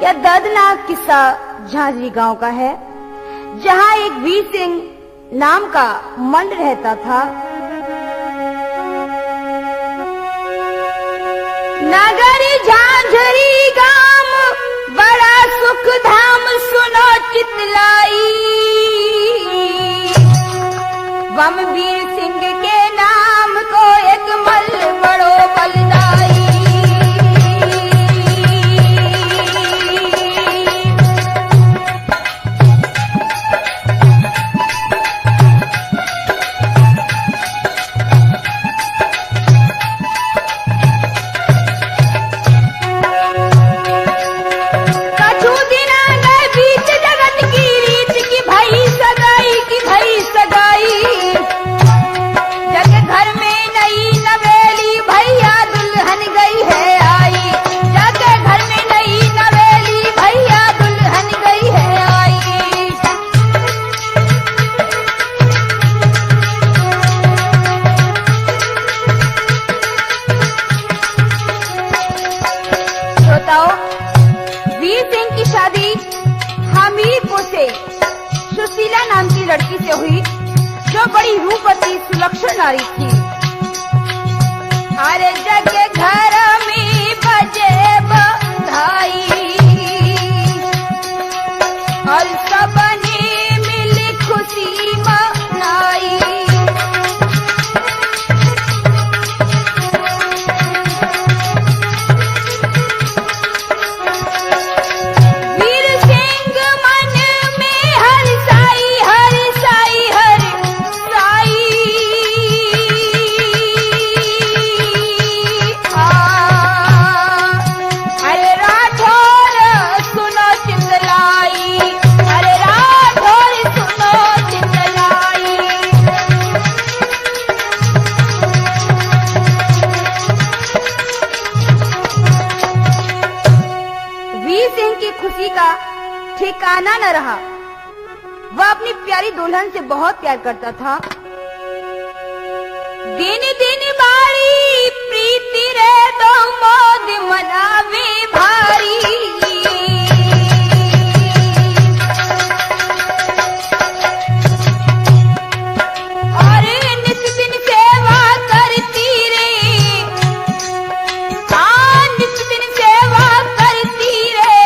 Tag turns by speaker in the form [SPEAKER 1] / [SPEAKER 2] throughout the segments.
[SPEAKER 1] यह दर्दनाक किस्सा झांझरी गांव का है, जहां एक वीर सिंह नाम का मंड रहता था। नगरी झांझरी गांव बड़ा सुख धाम सुनो चितलाई, वम वीर सिंह के नाम को एक मल बड़ो बलदाई। वीर सिंह की शादी हमीरपुर से सुशीला नाम की लड़की से हुई, जो बड़ी रूपवती सुलक्षण नारी थी। हर जगह घर में बजे बधाई और सबने मिल खुशी मनाई। खुशी का ठिकाना न रहा। वह अपनी प्यारी दुल्हन से बहुत प्यार करता था। दिन दिन बारी प्रीति रे दो मोद मनावे भारी, और नित दिन सेवा करती रे, नित दिन सेवा करती रे,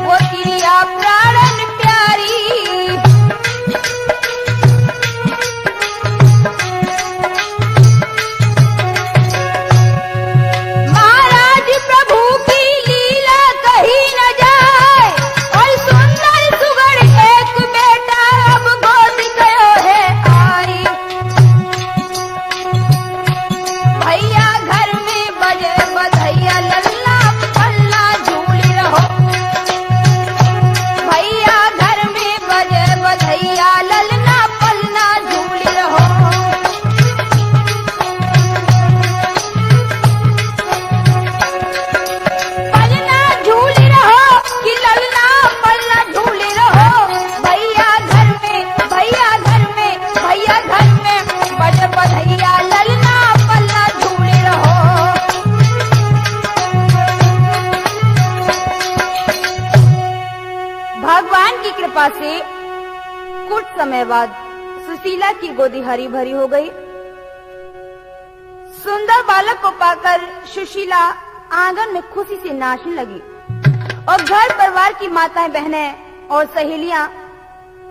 [SPEAKER 1] वो क्रिया प्राणन प्यारी। महाराज प्रभु की लीला कही न जाए, और सुंदर सुगढ़ एक बेटा अब गोद गयो है आई। भैया घर में बजे बधैया लल्ला पल्ला झूल रहो, भैया घर में बजे बधैया ललना पलना झूल रहो। पलना झूल रहो कि ललना पलना झूल रहो, भैया घर में भैया घर में भैया घर में बजे बधैया ललना पलना झूल रहो। भगवान की कृपा से कुछ समय बाद सुशीला की गोदी हरी भरी हो गई। सुंदर बालक को पाकर सुशीला आंगन में खुशी से नाचने लगी और घर परिवार की माताएं, बहनें और सहेलियां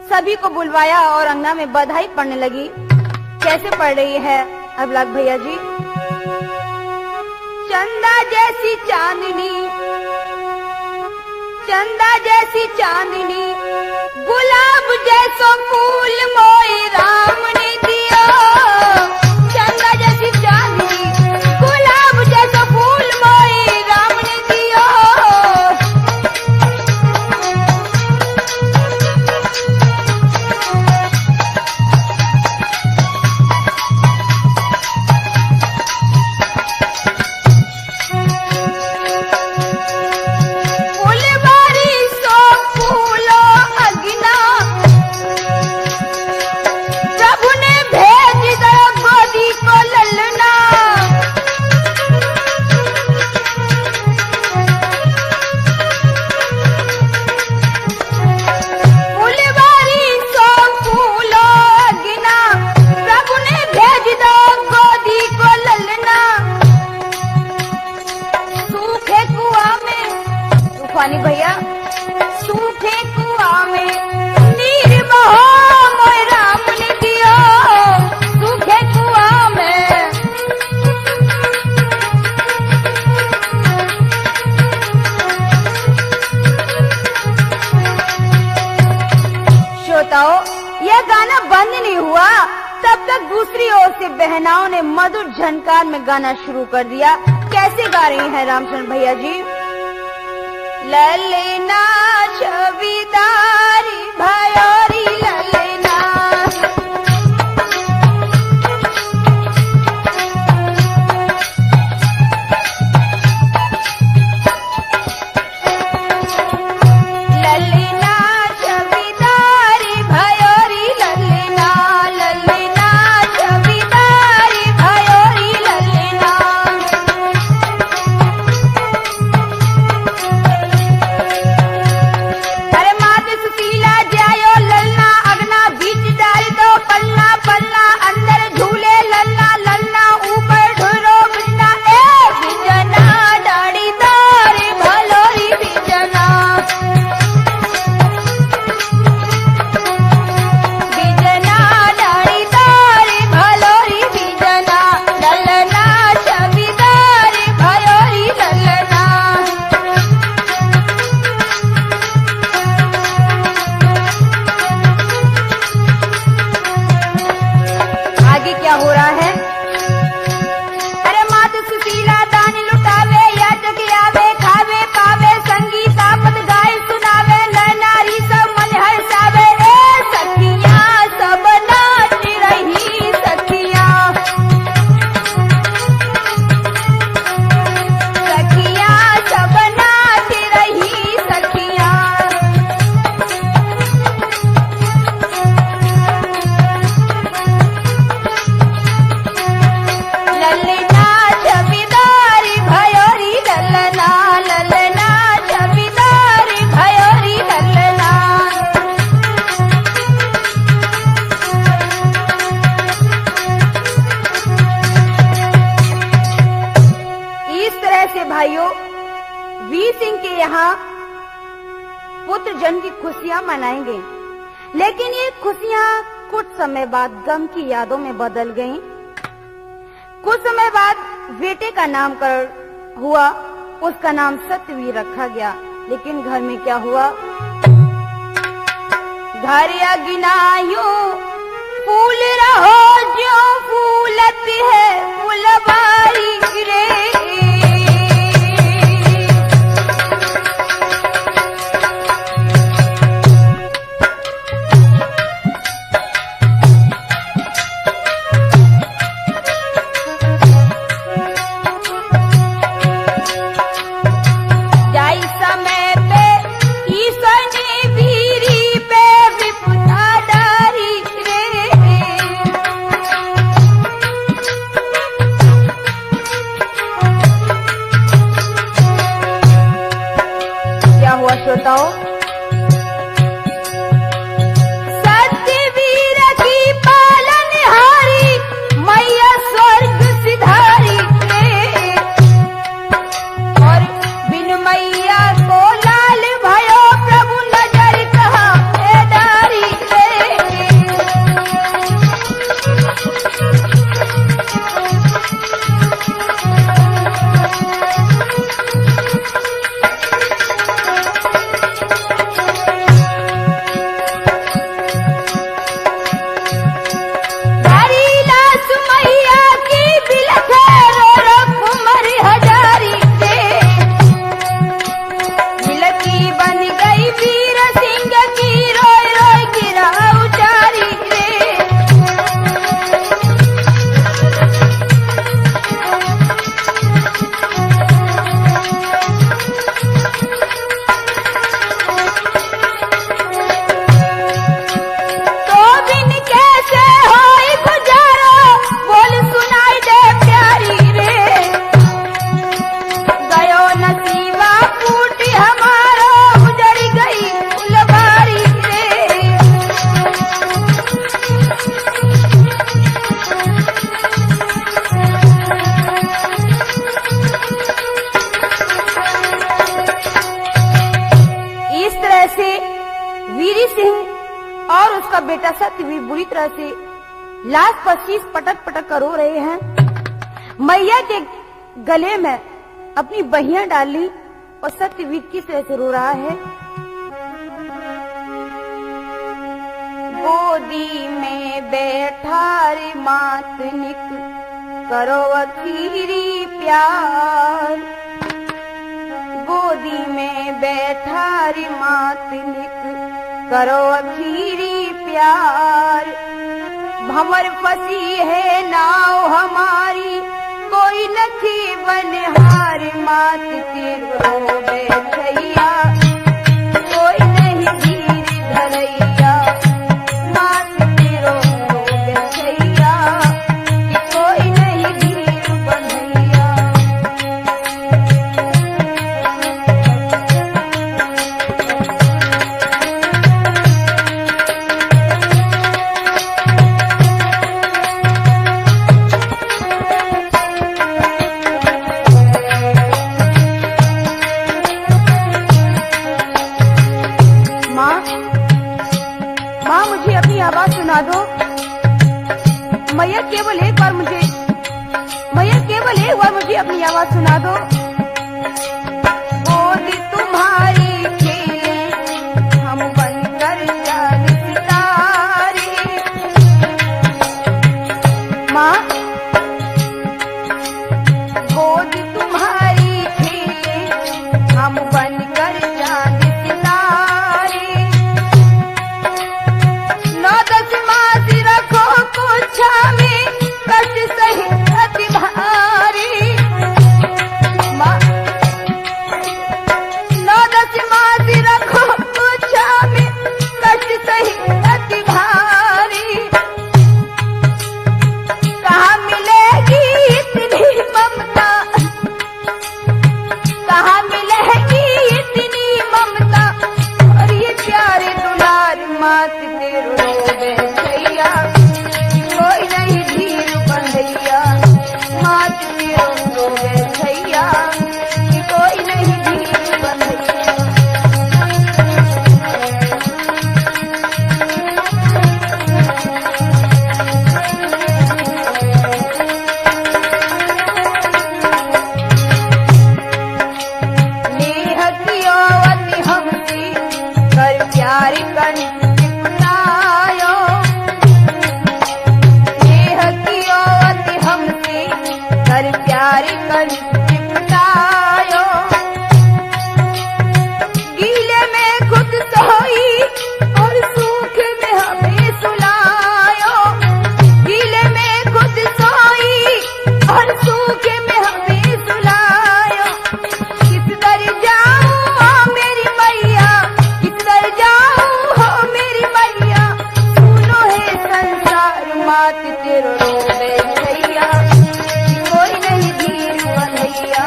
[SPEAKER 1] सभी को बुलवाया और अंगना में बधाई पढ़ने लगी। कैसे पढ़ रही है अबलाग भैया जी? चंदा जैसी चांदनी, चंदा जैसी चांदनी, गुलाब जैसो फूल मोई राम ने दियो। चंदा जैसी चांदनी, गुलाब जैसो फूल मोई राम ने दियो। भैया सूखे कुआं में नीर बहो मोय राम ने दियो। सूखे कुआं में श्रोताओ, यह गाना बंद नहीं हुआ तब तक दूसरी ओर से बहनाओं ने मधुर झनकार में गाना शुरू कर दिया। कैसे गा रही हैं रामचंद्र भैया जी? ललना छविदारी भयोरी ललना, ललना छविदारी भयोरी ललना, ललना छविदारी भयोरी ललना। क्या हो रहा है? अरे मात सुशीला दान लुटावे, याचक आवे, खावे पावे, संगीत आपत गाय सुनावे, नर नारी सब मन हर्षावे। ए सखियां सब नाच रही सखियां, सखियां सब नाच रही सखियां। ललना छविदारी भयोरी ललना, ललना छविदारी भयोरी ललना। इस तरह से भाइयों वीर सिंह के यहाँ पुत्र जन्म की खुशियां मनाएंगे, लेकिन ये खुशियां कुछ समय बाद गम की यादों में बदल गईं। कुछ समय बाद बेटे का नामकरण हुआ, उसका नाम सत्यवीर रखा गया। लेकिन घर में क्या हुआ? घर अगिनायो फूल रहो जो फूलत है फुलवारी रे। श्रोताओ, सत्यवीर की पालनहारी मैया स्वर्ग सिधारी रे। और उसका बेटा सत्यवीर बुरी तरह से लाश पर शीश पटक पटक कर रो रहे हैं। मैया के गले में अपनी बहियां डाली और सत्यवीर किस तरह से रो रहा है। गोदी में बैठा रे मातनिक करो अखीरी प्यार, गोदी में बैठा रे मातनिक करो अखीरी प्यार। भंवर फंसी है नाव हमारी कोई नखी बनहार, मात तेरो बैठैया कोई नहीं धीर धरैया, मात तेरो बैठैया कोई नहीं धीर बनैया। माँ मुझे अपनी आवाज सुना दो। मैया केवल एक बार मुझे अपनी आवाज सुना दो। गोद तुम्हारी खेले हम बनकर चांद सितारे। माँ गोद तुम्हारी खेले हम बनकर चांद सितारे। 9-10 मास रखो कुछा में कष्ट सही अति भारी। माँ 9-10 मास रखो कुछा में कष्ट सही अति भारी। कहाँ मिलेगी इतनी ममता, कहाँ मिलेगी इतनी ममता और ये प्यारे दुलार, मात तेरो बैठैया कोई नहीं धीर बंधैया, मात तेरो बैठैया कोई नहीं धीर बंधैया। नेह कियो अति हमसे कर प्यार कन चिपनायो, नेह कियो अति हमसे कर प्यार कन चिपनायो। गीले में खुद सोई और सूख में हमें सुलायो, गीले में खुद सोई और सूख में हमें सुलायो। किस दर जाऊं हो मेरी मैया, किस दर जाऊं हो मेरी मैया, सुनो है संसार, मात तेरो बैठैया कोई नहीं धीर बंधैया।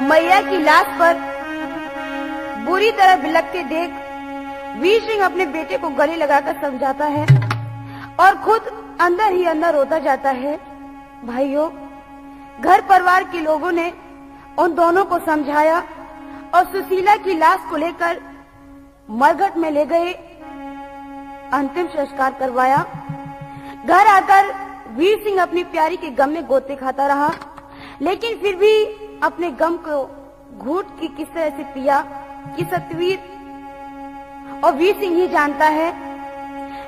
[SPEAKER 1] मैया की लाश पर बुरी तरह बिलखते देख वीर सिंह अपने बेटे को गले लगाकर समझाता है और खुद अंदर ही अंदर रोता जाता है। भाइयों, घर परिवार के लोगों ने उन दोनों को समझाया और सुशीला की लाश को लेकर मरघट में ले गए, अंतिम संस्कार करवाया। घर आकर वीर सिंह अपनी प्यारी के गम में गोते खाता रहा, लेकिन फिर भी अपने गम को घूट की किस तरह से पिया कि सत्यवीर और वीर सिंह ही जानता है।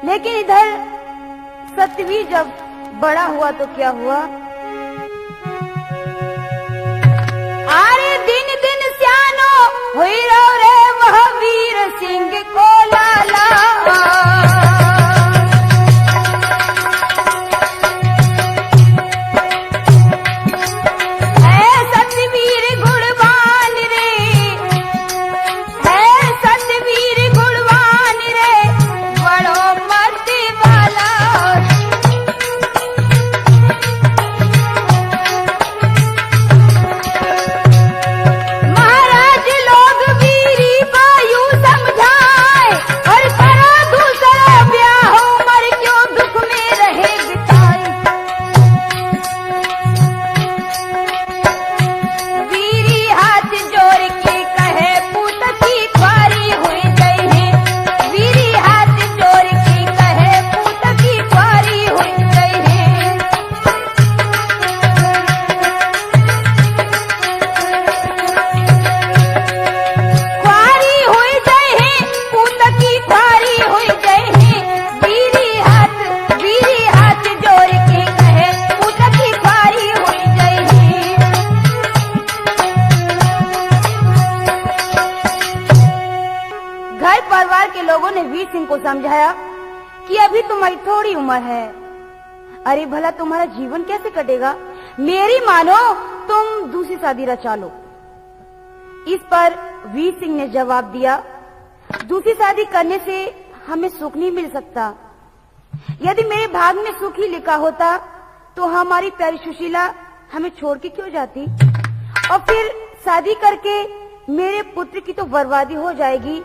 [SPEAKER 1] लेकिन इधर सत्यवीर जब बड़ा हुआ तो क्या हुआ। आरे दिन दिन स्यानो हुई रो रे वह वीर सिंह को लाला। महाराज लोग वीरी बायू समझा परिवार के लोगों ने वीर सिंह को समझाया कि अभी तुम्हारी थोड़ी उम्र है, अरे भला तुम्हारा जीवन कैसे कटेगा, मेरी मानो तुम दूसरी शादी रचा लो। इस पर वीर सिंह ने जवाब दिया, दूसरी शादी करने से हमें सुख नहीं मिल सकता। यदि मेरे भाग में सुख ही लिखा होता तो हमारी प्यारी सुशीला हमें छोड़ के क्यों जाती, और फिर शादी करके मेरे पुत्र की तो बर्बादी हो जाएगी।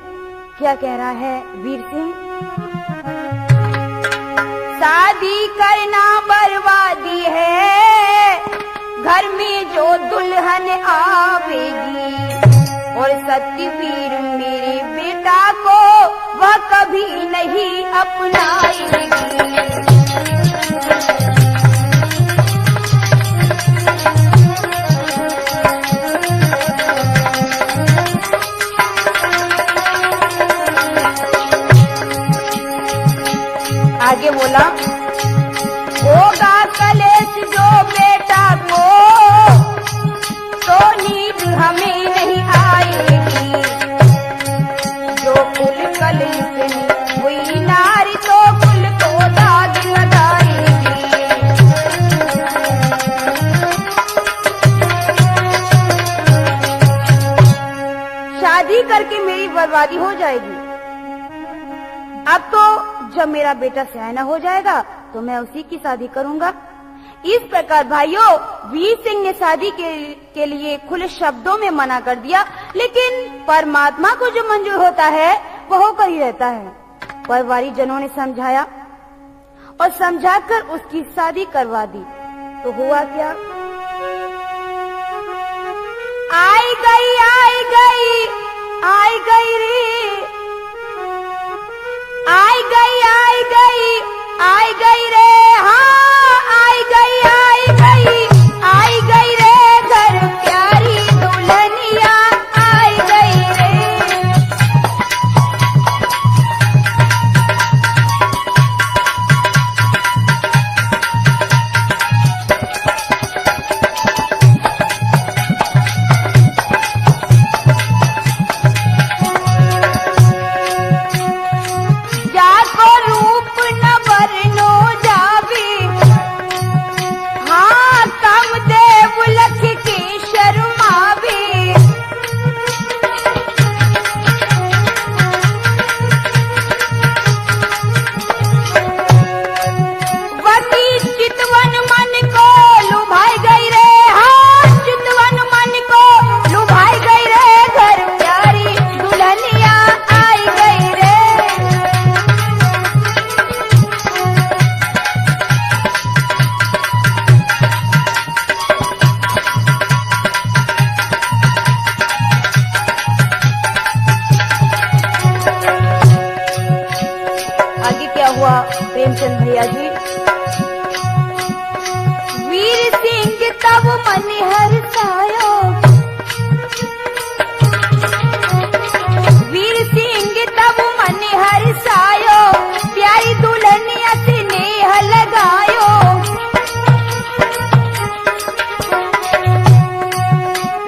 [SPEAKER 1] क्या कह रहा है वीर सिंह? शादी करना बर्बादी है, घर में जो दुल्हन आवेगी, और सत्यवीर मेरे बेटा को वह कभी नहीं अपनाएगी। आगे बोला, होगा कलेश जो बेटा को, तो नींद हमें नहीं आएगी। जो कुल कलेश हुई नारी, तो कुल को दाग लगाएगी। शादी करके मेरी बर्बादी हो जाएगी। अब तो जब मेरा बेटा सयाना हो जाएगा तो मैं उसी की शादी करूंगा। इस प्रकार भाइयों, वीर सिंह ने शादी के लिए खुले शब्दों में मना कर दिया, लेकिन परमात्मा को जो मंजूर होता है वो होकर ही रहता है। परिवारी जनों ने समझाया और समझाकर उसकी शादी करवा दी। तो हुआ क्या? आई गई आई गई आई गई रे, आई गई आई गई आई गई रे, हाँ आई गई आई गई आई गई रे, घर प्यारी दुल्हनिया आई गई रे। प्रेमचंद भैया जी, वीर सिंह तब मन हर्षायो, वीर सिंह तब मन हर्षायो, प्यारी दुल्हनिया स्नेह लगायो।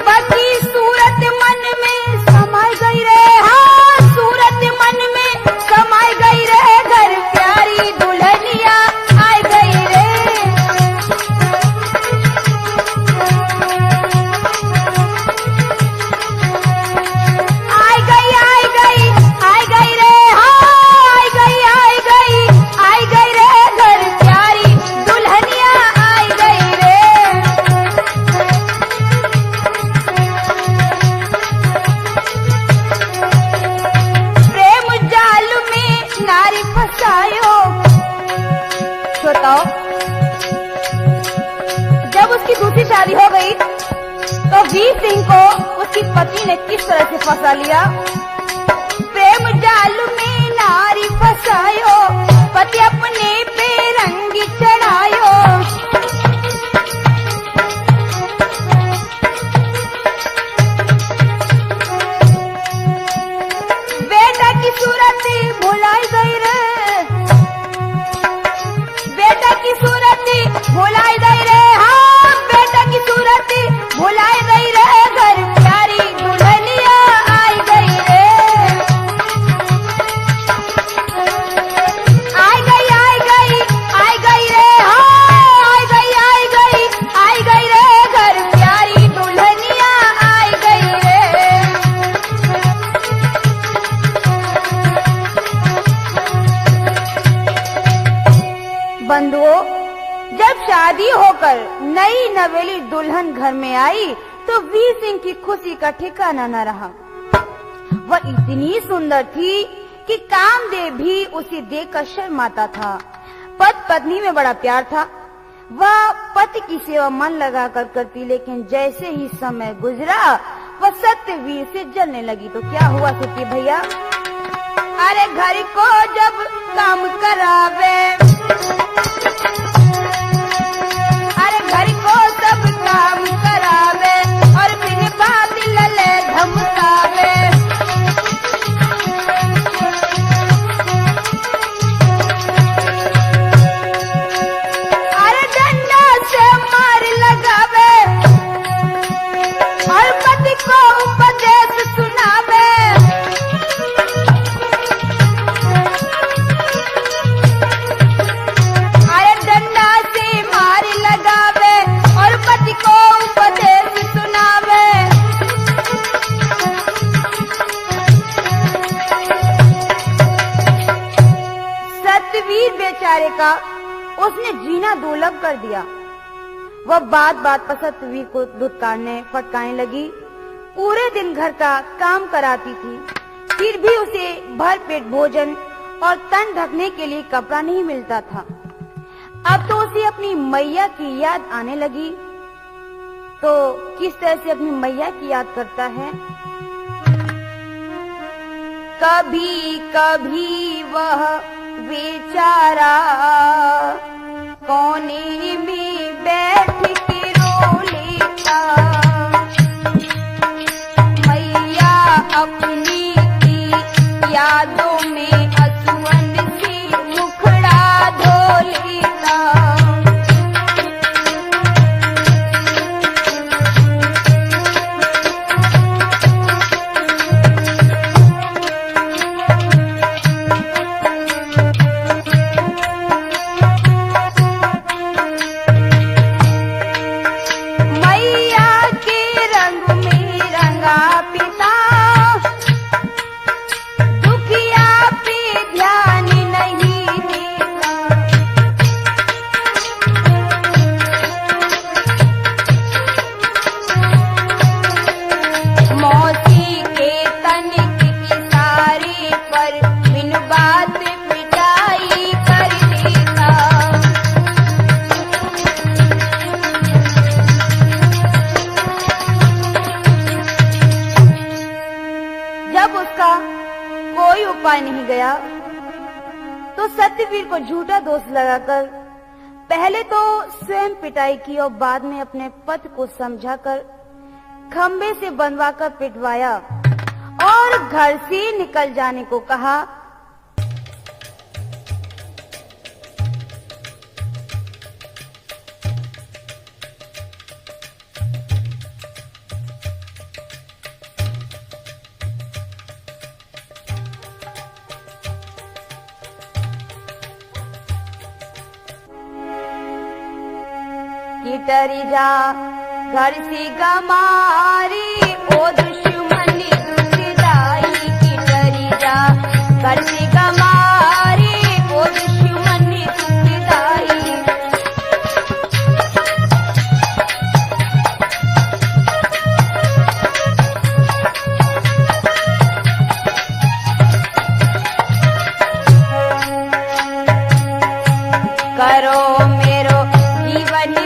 [SPEAKER 1] बाकी सूरत मन में समाई गई रे, हाँ सूरत मन में समाई गई रे, घर प्यारी दुल्हनिया आई गई रे। आई गई आई गई आई गई रे, हाँ आई गई आई गई आई गई रे, घर प्यारी दुल्हनिया आई गई रे। प्रेम जाल में नारी फंसायो। बताओ, जब उसकी दूसरी शादी हो गई तो वीर सिंह को उसकी पत्नी ने किस तरह से फंसा लिया। प्रेम जाल में नारी फंसायो, पति अपने पे रंग चढ़ायो। बेटा की सूरत भुलाई गई रे, बेटा की सूरत भुलाई गई रे, हाँ बेटा की सूरत भुलाई गई रे, घर प्यारी दुल्हनिया आई गई रे। शादी होकर नई नवेली दुल्हन घर में आई तो वीर सिंह की खुशी का ठिकाना न रहा। वह इतनी सुंदर थी कि कामदेव भी उसे देखकर शर्माता था। पति पत्नी में बड़ा प्यार था। वह पति की सेवा मन लगाकर करती, लेकिन जैसे ही समय गुजरा वह सत्यवीर से जलने लगी। तो क्या हुआ सत्य भैया? अरे घर को जब काम करावे, अरे घर को सब काम करावे और फिर बात लले धमकावे। अरे डंडा से मार लगावे और पति को उपदेश सुनावे। सत्यवीर बेचारे का उसने जीना दुर्लभ कर दिया। वह बात बात पर सत्यवीर को धुतकारने फटकारने लगी। पूरे दिन घर का काम कराती थी, फिर भी उसे भर पेट भोजन और तन ढकने के लिए कपड़ा नहीं मिलता था। अब तो उसे अपनी मैया की याद आने लगी। तो किस तरह से अपनी मैया की याद करता है? कभी कभी वह बेचारा कोने में बैठ के रो लेता, मैया अपनी की यादों में हंसुअन से मुखड़ा धो लेता। कोई उपाय नहीं गया तो सत्यवीर को झूठा दोष लगाकर पहले तो स्वयं पिटाई की और बाद में अपने पति को समझाकर खंबे से बंधवाकर पिटवाया और घर से निकल जाने को कहा। डरी जा घर से गमारी ओ दुश्मनी दुखदाई की, डरी जा घर से गमारी ओ दुश्मनी दुखदाई। करो मेरो जीवन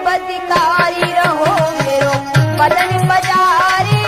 [SPEAKER 1] बदकारी रहो मेरो बदन बजारे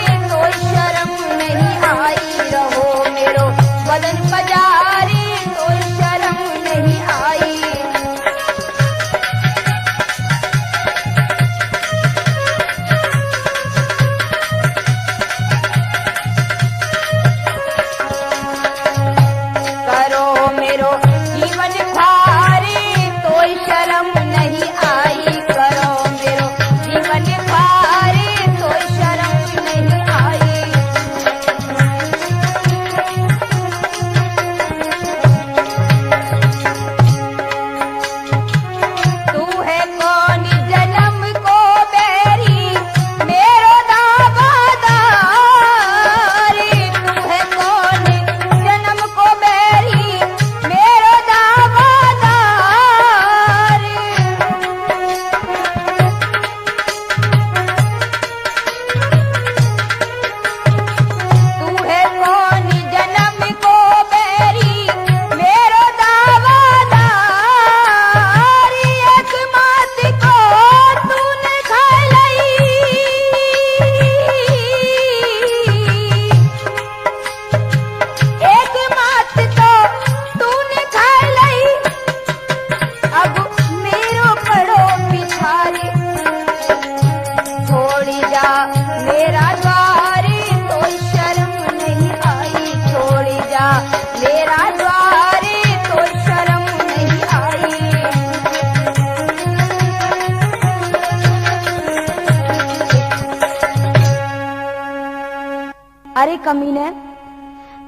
[SPEAKER 1] अरे कमीने,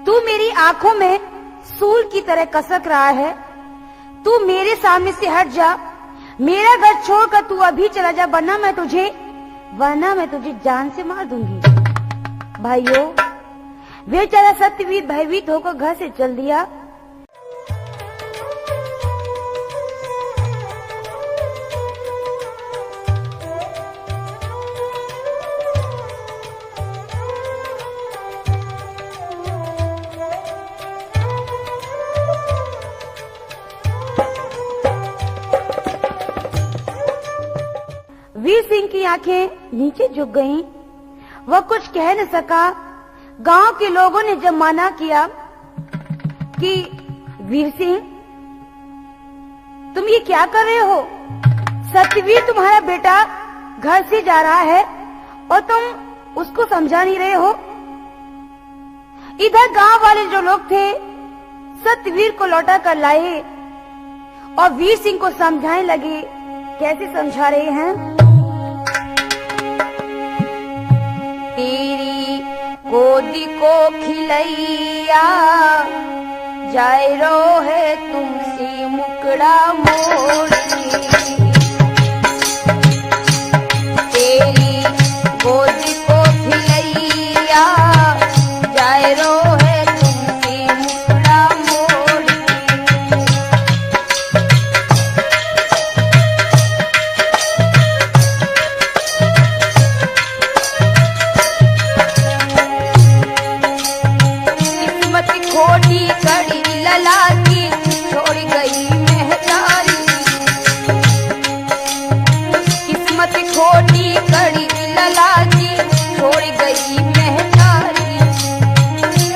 [SPEAKER 1] तू मेरी आंखों में सूल की तरह कसक रहा है। तू मेरे सामने से हट जा, मेरा घर छोड़कर तू अभी चला जा, वरना मैं तुझे जान से मार दूंगी। भाइयों, बेचारा सत्यवीर भयभीत होकर घर से चल दिया। वीर सिंह की आंखें नीचे झुक गईं। वह कुछ कह न सका। गांव के लोगों ने जब मना किया कि वीर सिंह, तुम ये क्या कर रहे हो? सत्यवीर तुम्हारा बेटा घर से जा रहा है और तुम उसको समझा नहीं रहे हो। इधर गांव वाले जो लोग थे सत्यवीर को लौटा कर लाए और वीर सिंह को समझाने लगे। कैसे समझा रहे हैं? तेरी गोदी को खिलैया जाए रो है तुमसे मुकड़ा मोड़ी। तेरी गोदी को खिलैया जाए रो है तुमसे मुकड़ा मोड़ी। खोटी कड़ी लला की छोड़ गई महतारी। किस्मत खोटी कड़ी लला की छोड़ गई महतारी।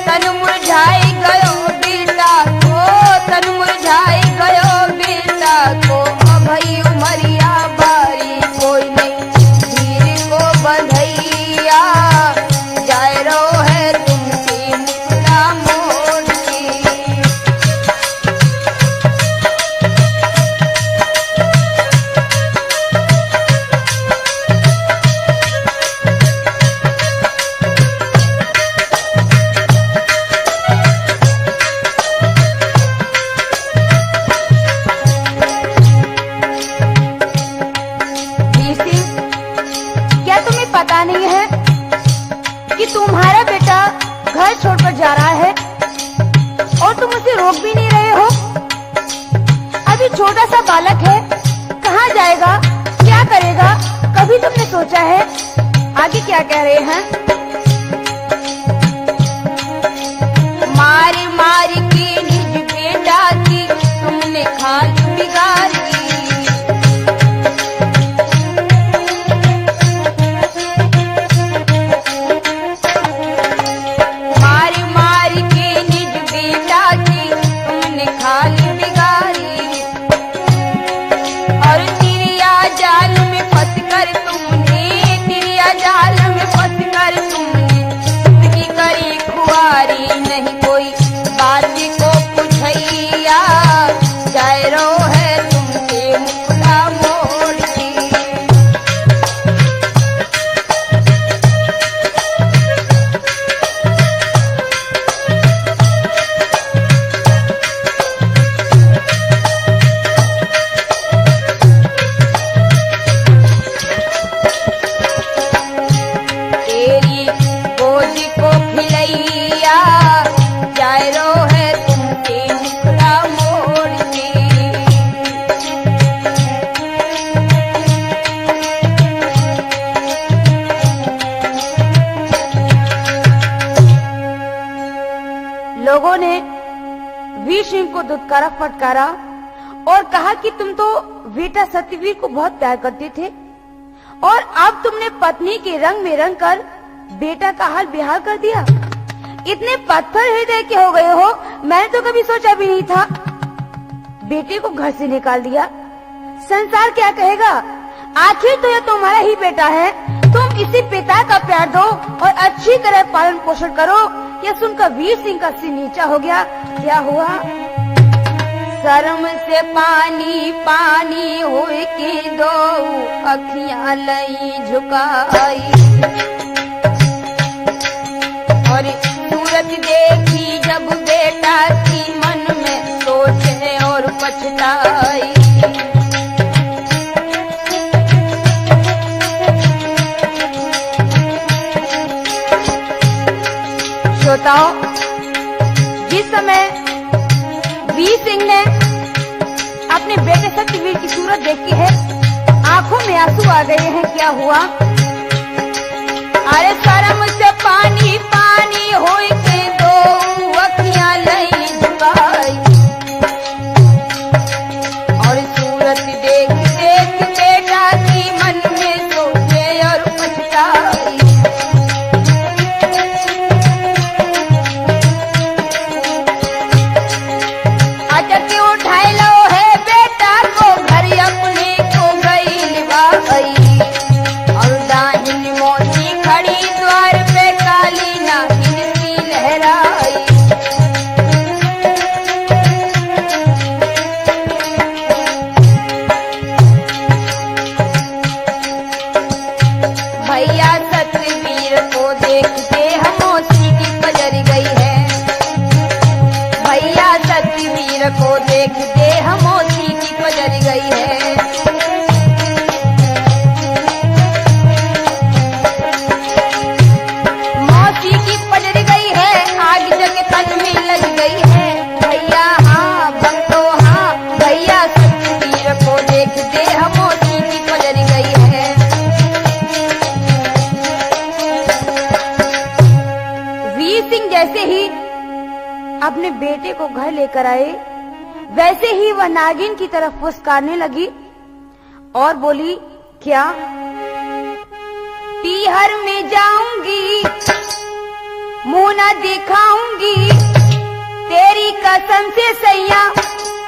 [SPEAKER 1] तन मुरझाई गयो बेटा को, तन मुरझाई गयो बेटा को। अभई उमरिया बारी कोई नहीं धीर को बंधैया जाए रो है तुमसे मुकड़ा मोड़ी। क्या तुम्हें पता नहीं है कि तुम्हारा बेटा घर छोड़कर जा रहा है और तुम उसे रोक भी नहीं रहे हो? अभी छोटा सा बालक है, कहाँ जाएगा, क्या करेगा, कभी तुमने सोचा है? आगे क्या कह रहे हैं? मार मार के निज बेटा की तुमने खाल बिगाड़ी। नहीं कोई बात को पूछैया जाए रो है तुमसे मुकड़ा मोड़ी। तेरी गोदी को खिलैया जाए रो है तुमसे मुकड़ा मोड़ी। लोगों ने वीर सिंह को दुत्कारा फटकारा और कहा कि तुम तो बेटा सत्यवीर को बहुत प्यार करते थे और अब तुमने पत्नी के रंग में रंग कर बेटा का हाल बेहाल कर दिया। इतने पत्थर हृदय के हो गए हो, मैंने तो कभी सोचा भी नहीं था। बेटे को घर से निकाल दिया, संसार क्या कहेगा? आखिर तो यह तुम्हारा ही बेटा है, तुम इसी पिता का प्यार दो और अच्छी तरह पालन पोषण करो। यह सुनकर वीर सिंह का सिर नीचा हो गया। क्या हुआ? शर्म से पानी पानी हो के दो अखियां लई झुकाई। और सूरत देखी जब बेटा की मन में सोचे और पछताई। श्रोताओं, जिस समय वीर सिंह ने अपने बेटे सत्यवीर की सूरत देखी है, आंखों में आंसू आ गए हैं। क्या हुआ? अरे शर्म से पानी पानी होई के दो अखियां लई झुकाई, और सूरत देख देख बेटा की मन में सोचे और पछताई। अचके उठाए लो है बेटा को घर अपने को गई बाई, और दाहिनी मोती खड़ी द्वार पे काली नागिन सी लहराई। भैया सतवीर को देखते हमोसी की पजर गई है, भैया सतवीर को देखते हमोसी की पजर गई है। मौसी की पजर गई है, आग जग तन में लग गई है। भैया हाँ भक्तो हाँ, भैया सतवीर को देखते हमोसी की पजर गई है। वीर सिंह जैसे ही अपने बेटे को घर लेकर आए, वैसे ही वह नागिन की तरफ फुसकारने लगी और बोली, क्या? पीहर में जाऊंगी, मुंह न दिखाऊंगी, तेरी कसम से सैया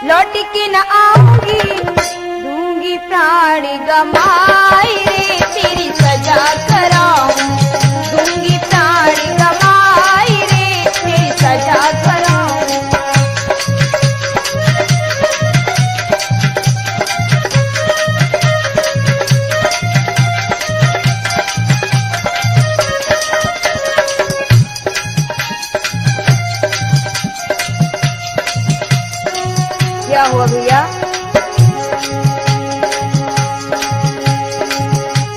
[SPEAKER 1] लौट के न आऊंगी, दूंगी प्राण गमाए रे तेरी सजा कराऊं, दूंगी प्राण गमाए रे तेरी सजा कराऊं। क्या हुआ भैया?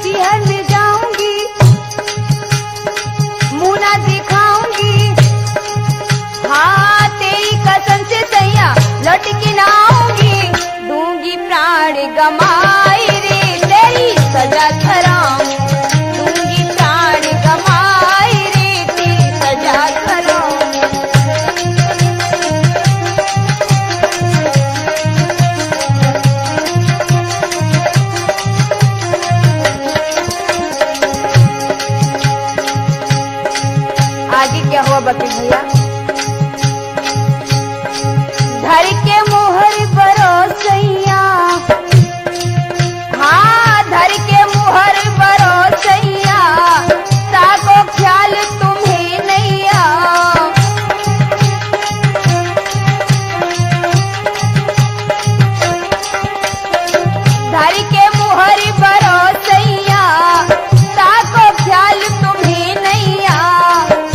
[SPEAKER 1] पीहर में जाऊंगी, मुंह ना दिखाऊंगी, हाँ तेरी कसम से सैया लौट के ना आऊंगी, दूंगी प्राण गमाए रे तेरी सजा कराऊं, दूंगी प्राण गमाए रे तेरी सजा कराऊं। आगे क्या हुआ बता भैया? धर के मुहर बरोसैया, हाँ धर के मुहर बरोसैया, ताको ख्याल तुम्हें नैया, धर के मुहर बरोसैया, ताको ख्याल तुम्हें नैया,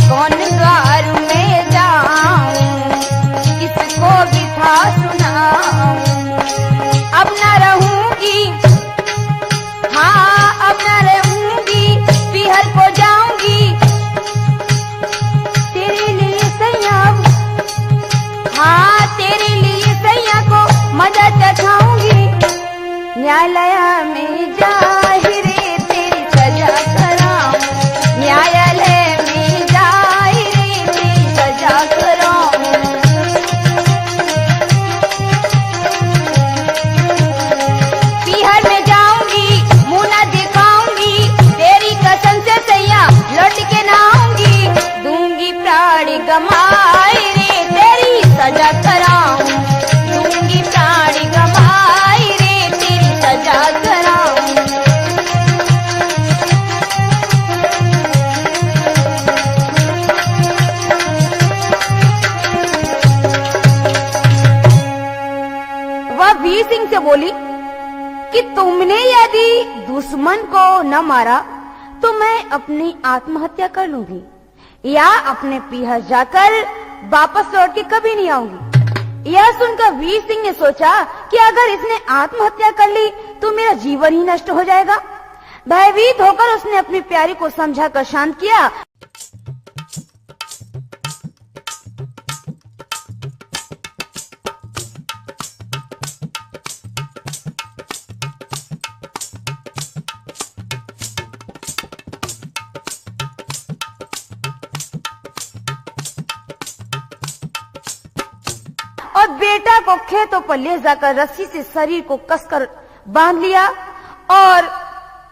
[SPEAKER 1] कौन द्वार में जाऊं, किसको बिठा सुनाऊं, अब न रहूंगी, हाँ अब न रहूंगी, पीहर को जाऊंगी, तेरे लिए सैया, हाँ तेरे लिए सैया को मजा चखाऊंगी, न्यायालय में जाहिरे तेरी सजा कराऊं, न्यायालय में जाहिरे तेरी सजा कराऊं। पीहर में जाऊंगी, मुंह ना दिखाऊंगी, तेरी कसम से सैया लौट के ना आऊंगी, दूंगी प्राण गमाए रे तेरी सजा कराऊं, दूंगी प्राण गमाए रे तेरी सजा कराऊं। वह वीर सिंह से बोली कि तुमने यदि दुश्मन को न मारा तो मैं अपनी आत्महत्या कर लूंगी, या अपने पीहर जाकर वापस लौट के कभी नहीं आऊंगी। यह सुनकर वीर सिंह ने सोचा कि अगर इसने आत्महत्या कर ली तो मेरा जीवन ही नष्ट हो जाएगा। भयभीत होकर उसने अपनी प्यारी को समझाकर शांत किया। और बेटा को खेतों पर ले जाकर रस्सी से शरीर को कसकर बांध लिया और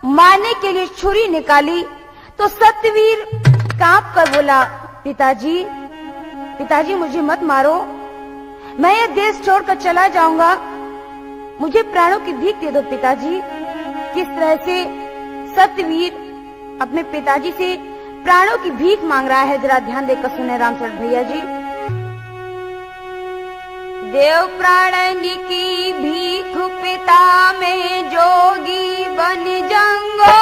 [SPEAKER 1] मारने के लिए छुरी निकाली तो सत्यवीर कांप कर बोला, पिताजी, पिताजी मुझे मत मारो, मैं ये देश छोड़कर चला जाऊंगा, मुझे प्राणों की भीख दे दो पिताजी। किस तरह से सत्यवीर अपने पिताजी से प्राणों की भीख मांग रहा है, जरा ध्यान देकर सुने रामचंद्र भैया जी। देव प्राण की भीख पिता में जोगी बन जंगो,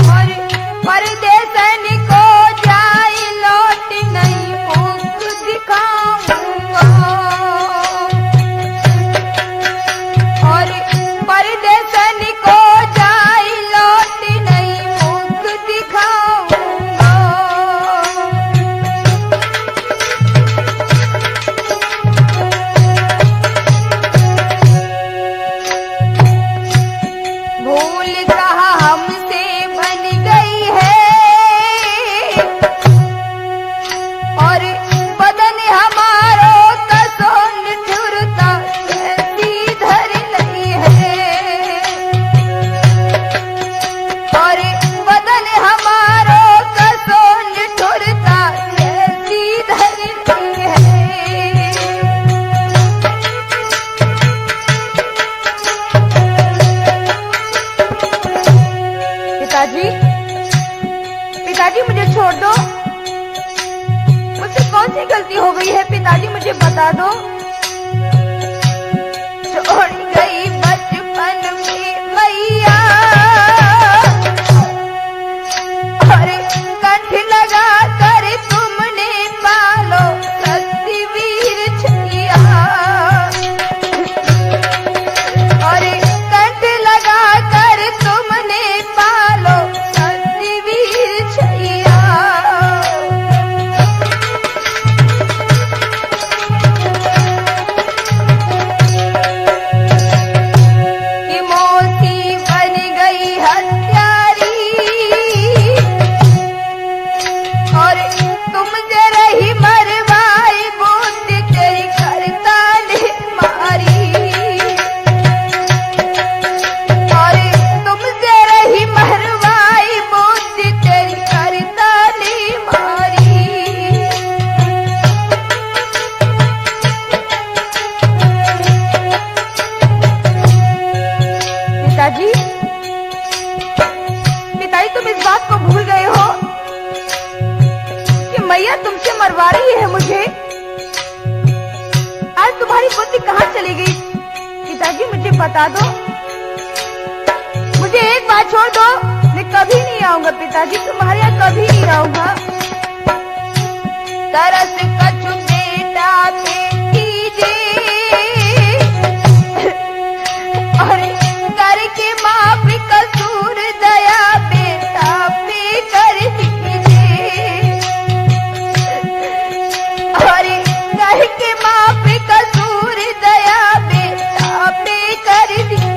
[SPEAKER 1] और परदेसन को जाए लौट नहीं मुख दिखाऊंगा, और परदेसन को जाए लौट नहीं मुख दिखाऊंगा। भूल कहा हमसे बन गई है और बदन हमारो कसों निठुरता कैसी धर नहीं है, और बदन हमारो कसों निठुरता कैसी धर नहीं है। पिताजी, पिताजी मुझे छोड़ दो, मुझसे कौन सी गलती हो गई है पिताजी, मुझे बता दो। छोड़ गई बचपन में मैया और कंठ लगा कर तुमने पालो सत्यवीर छैया, और कंठ लगा कर तुमने पालो सत्यवीर छैया। कि मौसी बन गई हत्यारी और तुमसे रही मरवाई बूंद तेरी करता ने मारी, और तुमसे रही मरवाई बूंद तेरी करता ने मारी। पिताजी, पिताजी तुम इस बात को भूल गए हो कि मैया तुमसे मरवा रही है मुझे। आज तुम्हारी बुद्धि कहाँ चली गई पिताजी, मुझे बता दो, मुझे एक बात छोड़ दो, मैं कभी नहीं आऊंगा पिताजी, तुम्हारे यहाँ कभी नहीं आऊंगा। तरस कछु बेटा पे कीजिए और करके माफ कसूर दया बेटा पे कर दीजिए, और करके माफ कसूर दया बेटा पे कर दीजिए।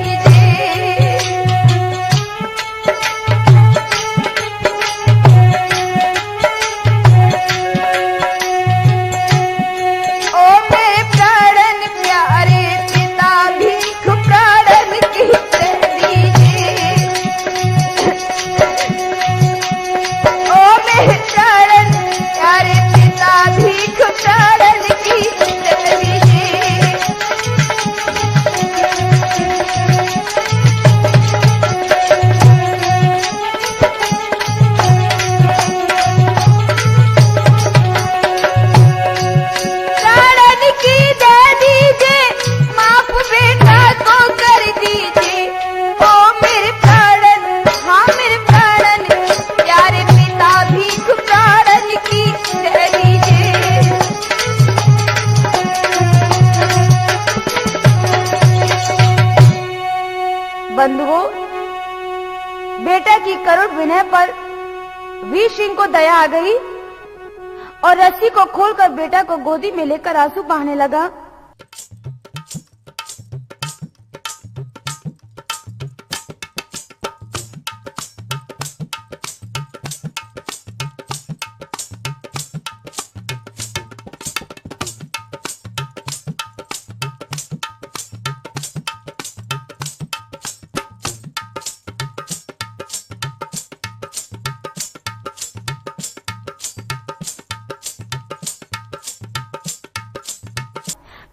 [SPEAKER 1] करुण विनय पर वीर सिंह को दया आ गई और रस्सी को खोलकर बेटा को गोदी में लेकर आंसू बहाने लगा।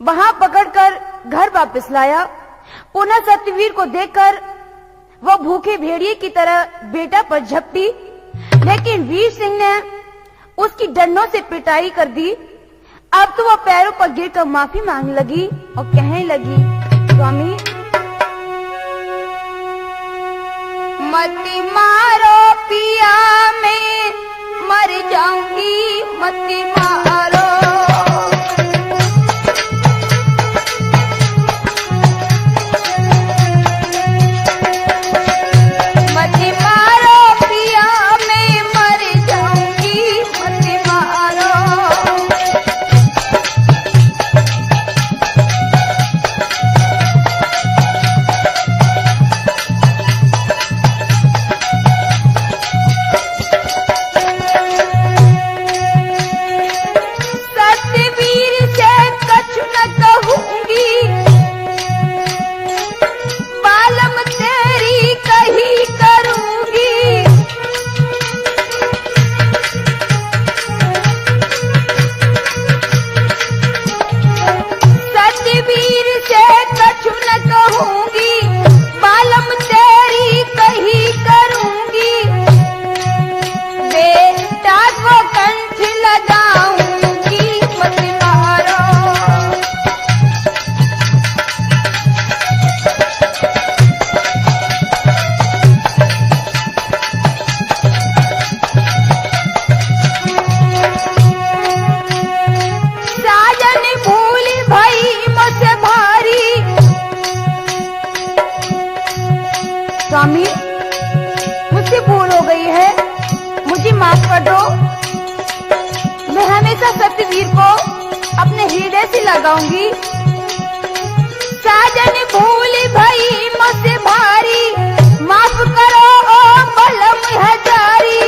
[SPEAKER 1] वहां पकड़कर घर वापस लाया। पुनः सत्यवीर को देखकर वह भूखे भेड़िए की तरह बेटा पर झपटी, लेकिन वीर सिंह ने उसकी डंडों से पिटाई कर दी। अब तो वह पैरों पर गिरकर माफी मांगने लगी और कहने लगी, स्वामी मत मारो पिया, मैं मर जाऊंगी, मत मारो। स्वामी मुझसे भूल हो गई है, मुझे माफ कर दो। मैं हमेशा सत्यवीर को अपने हृदय से लगाऊंगी। साजन भूल भई मुझसे भारी, माफ करो ओ बलम हजारी।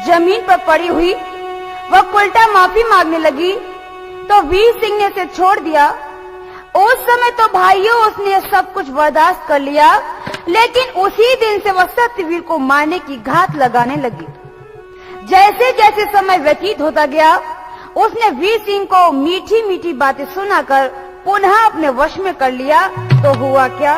[SPEAKER 1] जमीन पर पड़ी हुई वह उल्टा माफी मांगने लगी तो वीर सिंह ने उसे छोड़ दिया। उस समय तो भाइयों उसने सब कुछ बर्दाश्त कर लिया, लेकिन उसी दिन से वह सत्यवीर को मारने की घात लगाने लगी। जैसे जैसे समय व्यतीत होता गया, उसने वीर सिंह को मीठी मीठी बातें सुनाकर पुनः अपने वश में कर लिया। तो हुआ क्या,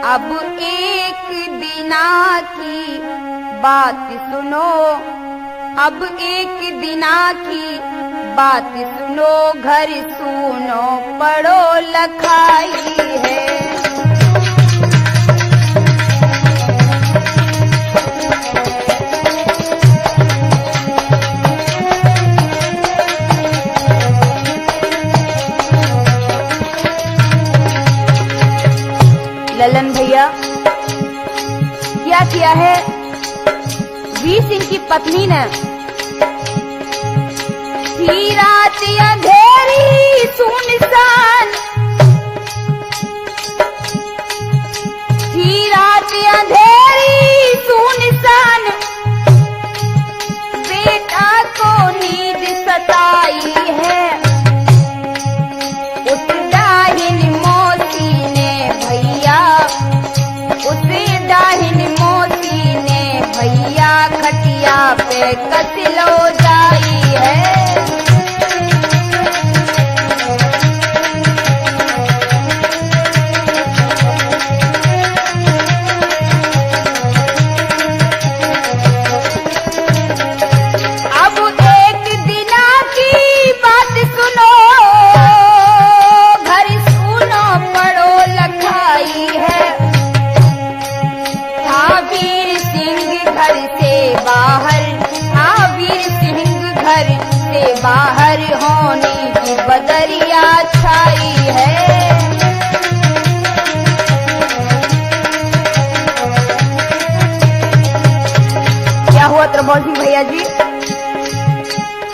[SPEAKER 1] अब एक दिना की बात सुनो, अब एक दिना की बात सुनो, घर सुनो पढ़ो लखाई है। ललन भैया क्या किया है वीर सिंह की पत्नी ने, थी रात अंधेरी सुनसान, थी रात अंधेरी सुनसान, बेटा जी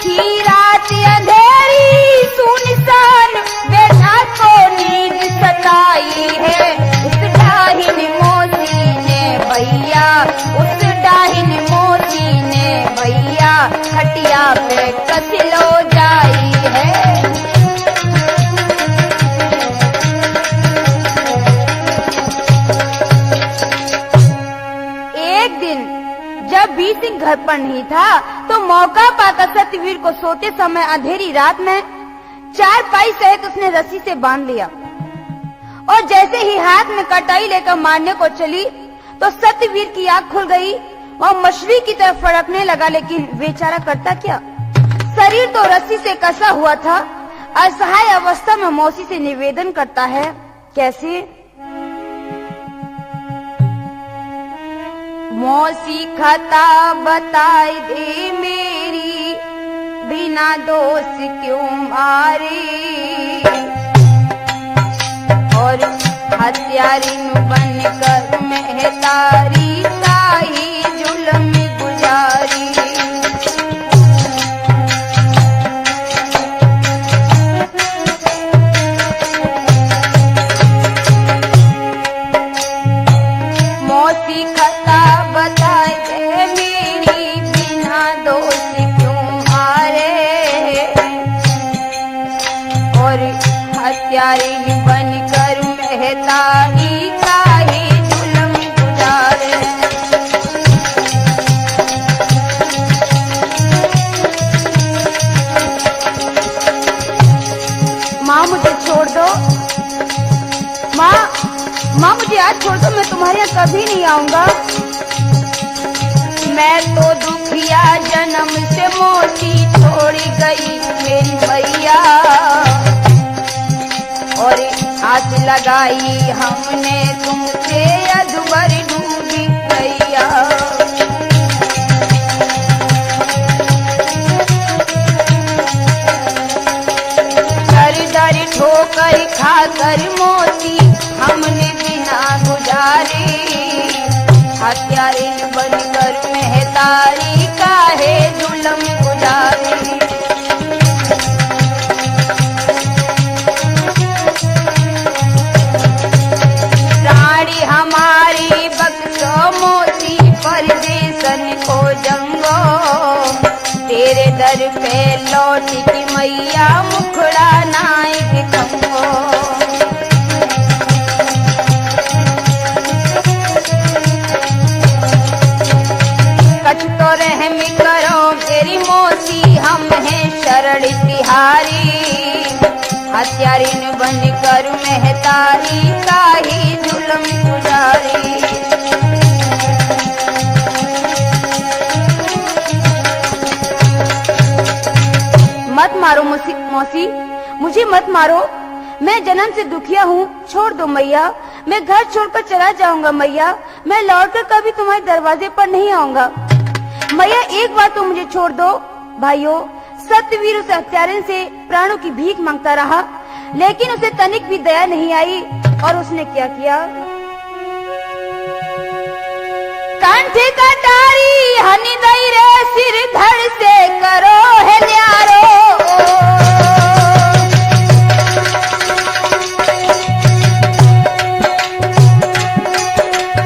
[SPEAKER 1] की रात अंधेरी सुनसान बेटा को नींद सताई है। उस डाहिन मोती ने भैया, उस डाहिन मोती ने भैया खटिया पे कसिलो जाई है। एक दिन जब वीर सिंह घर पर नहीं था तो मौका पाकर सत्यवीर को सोते समय अंधेरी रात में चारपाई सहित उसने रस्सी से बांध लिया और जैसे ही हाथ में कटाई लेकर मारने को चली तो सत्यवीर की आंख खुल गई और मछली की तरफ फड़कने लगा, लेकिन बेचारा करता क्या, शरीर तो रस्सी से कसा हुआ था। असहाय अवस्था में मौसी से निवेदन करता है, कैसे? मौसी खता बताई दे मेरी, बिना दोष क्यों मारे, और हत्यारिन बनकर महतारी ताही जुल्म गुजारी। मौसी खता बताए दे मेरी, बिना दोष क्यों मारे, और हत्यारिन बनकर महतारी ताही जुल्म गुजारे। माँ मुझे छोड़ दो, माँ मुझे आज छोड़ दो, मैं तुम्हारे यहाँ कभी नहीं आऊंगा। मैं तो दुखिया जन्म से मोती छोड़ गई मेरी भैया, और आस लगाई हमने तुमसे अधूर डूबी गैया। दर दर ठोकर खाकर मोती हमने बिना गुजारे, हत्यारिन बनकर महतारी काहे जुल्म गुजारे। प्राणी हमारी बख्शो मोती परदेसन को जंगो, तेरे दर पे लौट की मैया मुखड़ा नायक कंगो। कछ तो रहम करो मेरी मोती, हम हैं शरण तिहारी, हत्यारिन बनकर महतारी काहे जुल्म गुजारी। मत मारो मौसी, मुझे मत मारो, मैं जन्म से दुखिया हूँ, छोड़ दो मैया, मैं घर छोड़कर चला जाऊंगा मैया, मैं लौटकर कभी तुम्हारे दरवाजे पर नहीं आऊंगा। मैया एक बार तो मुझे छोड़ दो। भाइयों, सत्यवीर उस हत्यारिन से प्राणों की भीख मांगता रहा, लेकिन उसे तनिक भी दया नहीं आई, और उसने क्या किया? कंठ कटारी हनि दई रे सिर धड़ से करो है न्यारो,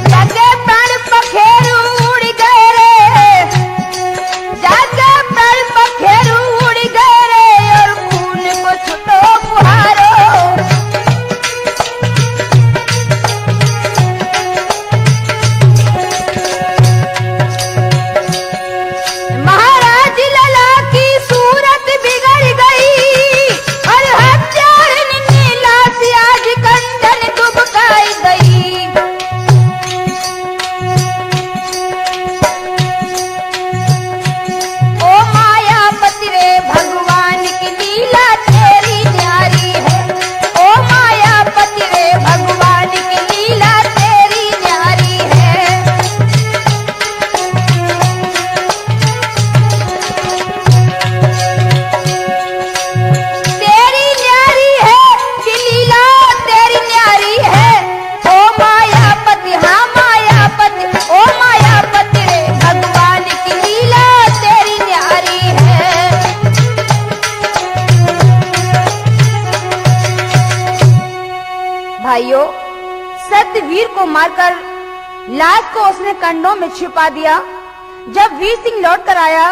[SPEAKER 1] जाके प्राण पखेरु उड़ गए रे, जाके प्राण पखेरु उड़ गए रे, और खून को छुटो फुहारो। महाराज लला की सूरत बिगड़ गई, भाइयों, सत्यवीर को मारकर लाश को उसने कंडों में छिपा दिया। जब वीर सिंह लौट कर आया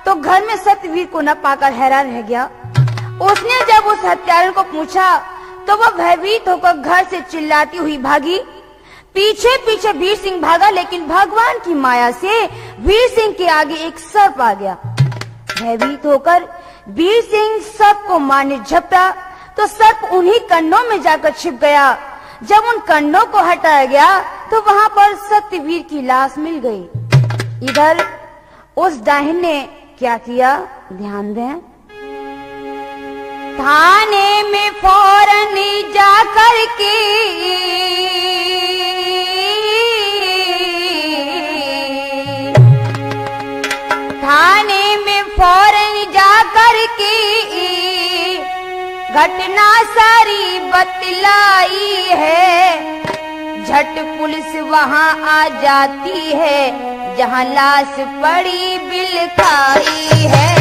[SPEAKER 1] तो घर में सत्यवीर को न पाकर हैरान रह गया। उसने जब उस हत्यारे को पूछा तो वह भयभीत होकर घर से चिल्लाती हुई भागी। पीछे पीछे वीर सिंह भागा, लेकिन भगवान की माया से वीर सिंह के आगे एक सर्प आ गया। भयभीत होकर वीर सिंह सर्प को मारने झपटा तो सर्प उन्हीं कंडों में जाकर छिप गया। जब उन कंडों को हटाया गया तो वहां पर सत्यवीर की लाश मिल गई। इधर उस डाहिन ने क्या किया, ध्यान दें। थाने में फौरन जाकर के घटना सारी बतलाई है। झट पुलिस वहां आ जाती है, जहां लाश पड़ी बिलखाई है।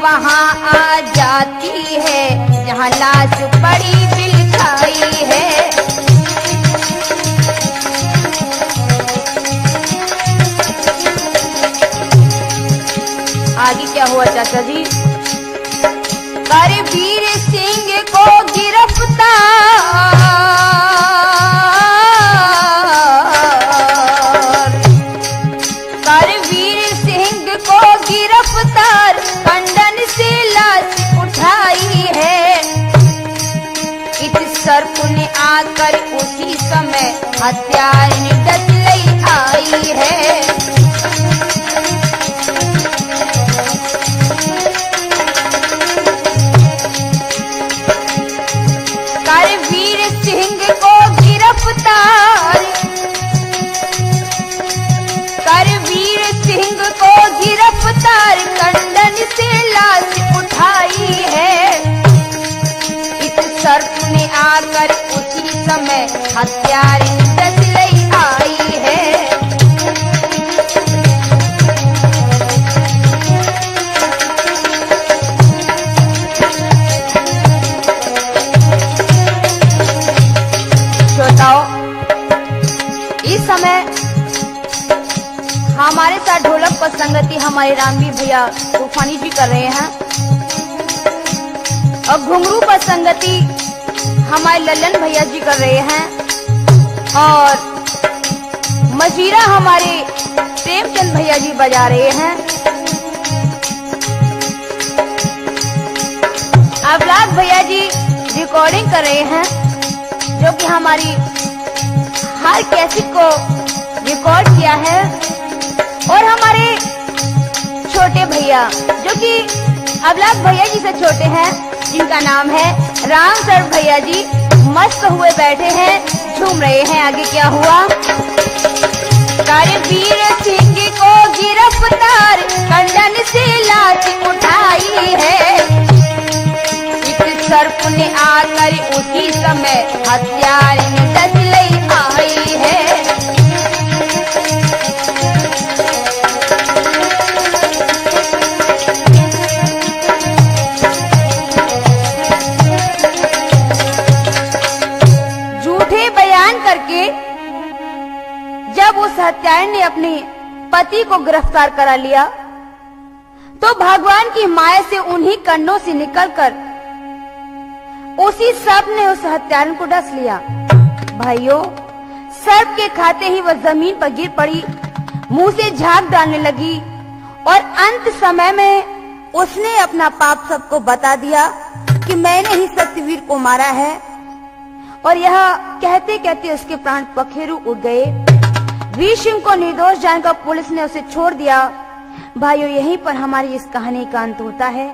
[SPEAKER 1] वहां आ जाती है, जहां लाश पड़ी बिलखाई है। आगे क्या हुआ चाचा जी? करवीर सिंह को गिरफ्तार सर्प ने आकर उसी समय हत्यारे डस लई आई है। करवीर सिंह को गिरफ्तार, करवीर सिंह को गिरफ्तार, कंडन से लाश उठाई है। सर्प ने आकर उसी समय हत्यारे डस लई आई है। श्रोताओं, इस समय हमारे साथ ढोलक पर संगति हमारे रामवीर भैया तूफानी जी कर रहे हैं और घुंघरू पर संगति हमारे लल्लन भैया जी कर रहे हैं और मजीरा हमारे प्रेमचंद भैया जी बजा रहे हैं। अवलाद भैया जी रिकॉर्डिंग कर रहे हैं, जो कि हमारी हर कैसेट को रिकॉर्ड किया है। और हमारे छोटे भैया जो कि अवलाद भैया जी से छोटे हैं, जिनका नाम है राम सर भैया जी, मस्त हुए बैठे हैं, झूम रहे हैं। आगे क्या हुआ? करवीर सिंह को गिरफ्तार, कंडन से लाश उठाई है। एक सर्प ने आकर उसी समय हत्यारे डस लई आई है। करके जब उस हत्यारे ने अपने पति को गिरफ्तार करा लिया तो भगवान की माया से उन्हीं कंडों से निकलकर उसी सर्प ने उस हत्यारे को डस लिया। भाइयों, सर्प के खाते ही वह जमीन पर गिर पड़ी, मुंह से झाग डालने लगी और अंत समय में उसने अपना पाप सबको बता दिया कि मैंने ही सत्यवीर को मारा है। और यह कहते कहते उसके प्राण पखेरु उड़ गए। वीर सिंह को निर्दोष जानकर पुलिस ने उसे छोड़ दिया। भाइयों, यहीं पर हमारी इस कहानी का अंत होता है।